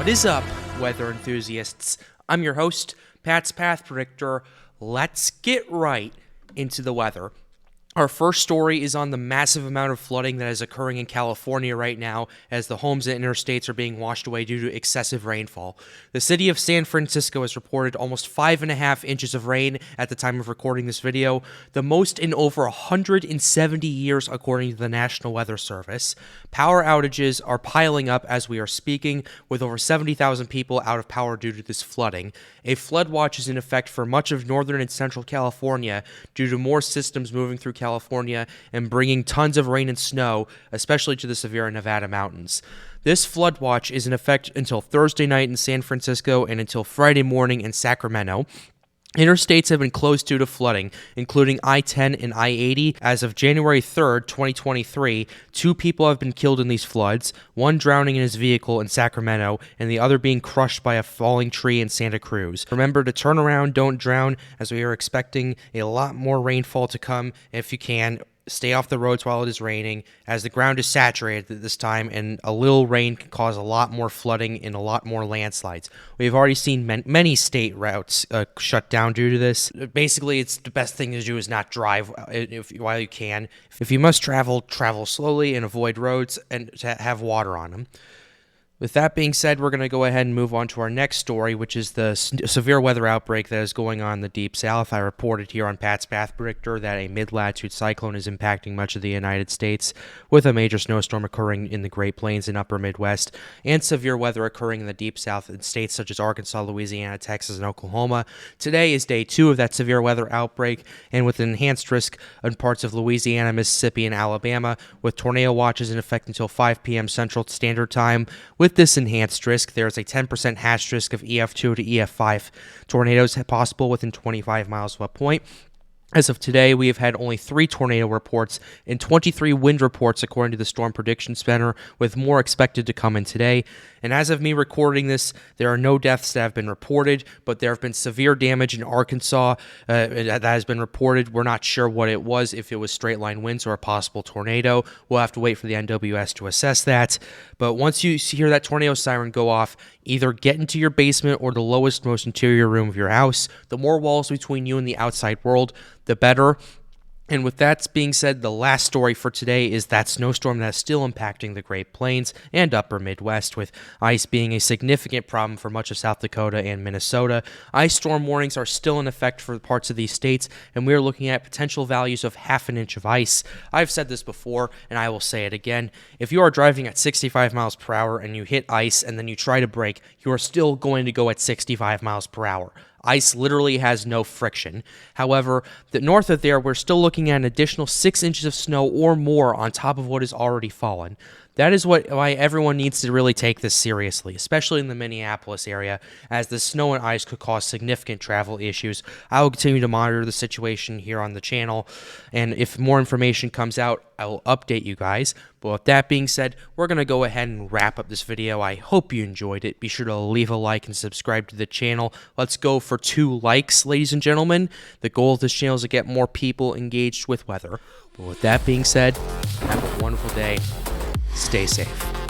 What is up, weather enthusiasts? I'm your host, Pat's Path Predictor. Let's get right into the weather. Our first story is on the massive amount of flooding that is occurring in California right now as the homes and interstates are being washed away due to excessive rainfall. The city of San Francisco has reported almost 5.5 inches of rain at the time of recording this video, the most in over 170 years according to the National Weather Service. Power outages are piling up as we are speaking, with over 70,000 people out of power due to this flooding. A flood watch is in effect for much of northern and central California due to more systems moving through California and bringing tons of rain and snow, especially to the Sierra Nevada mountains. This flood watch is in effect until Thursday night in San Francisco and until Friday morning in Sacramento. Interstates have been closed due to flooding, including I-10 and I-80. As of January 3rd, 2023, 2 people have been killed in these floods, one drowning in his vehicle in Sacramento, and the other being crushed by a falling tree in Santa Cruz. Remember to turn around, don't drown, as we are expecting a lot more rainfall to come. If you can, stay off the roads while it is raining, as the ground is saturated at this time, and a little rain can cause a lot more flooding and a lot more landslides. We've already seen many state routes shut down due to this. Basically, it's the best thing to do is not drive while you can. If you must travel, travel slowly and avoid roads and to have water on them. With that being said, we're going to go ahead and move on to our next story, which is the severe weather outbreak that is going on in the Deep South. I reported here on Pat's Path Predictor that a mid-latitude cyclone is impacting much of the United States, with a major snowstorm occurring in the Great Plains and Upper Midwest, and severe weather occurring in the Deep South in states such as Arkansas, Louisiana, Texas, and Oklahoma. Today is day 2 of that severe weather outbreak, and with an enhanced risk in parts of Louisiana, Mississippi, and Alabama, with tornado watches in effect until 5 p.m. Central Standard Time. With this enhanced risk, there is a 10% hatched risk of EF2 to EF5 tornadoes possible within 25 miles of a point. As of today, we have had only 3 tornado reports and 23 wind reports according to the Storm Prediction Center, with more expected to come in today. And as of me recording this, there are no deaths that have been reported, but there have been severe damage in Arkansas that has been reported. We're not sure what it was, if it was straight line winds or a possible tornado. We'll have to wait for the NWS to assess that. But once you hear that tornado siren go off, either get into your basement or the lowest, most interior room of your house. The more walls between you and the outside world, the better. And with that being said, the last story for today is that snowstorm that is still impacting the Great Plains and Upper Midwest, with ice being a significant problem for much of South Dakota and Minnesota. Ice storm warnings are still in effect for parts of these states, and we are looking at potential values of half an inch of ice. I've said this before, and I will say it again. If you are driving at 65 miles per hour and you hit ice and then you try to brake, you are still going to go at 65 miles per hour. Ice literally has no friction. However, north of there, we're still looking at an additional 6 inches of snow or more on top of what has already fallen. That is why everyone needs to really take this seriously, especially in the Minneapolis area, as the snow and ice could cause significant travel issues. I will continue to monitor the situation here on the channel, and if more information comes out, I will update you guys. But with that being said, we're going to go ahead and wrap up this video. I hope you enjoyed it. Be sure to leave a like and subscribe to the channel. Let's go for 2 likes, ladies and gentlemen. The goal of this channel is to get more people engaged with weather. But with that being said, have a wonderful day. Stay safe.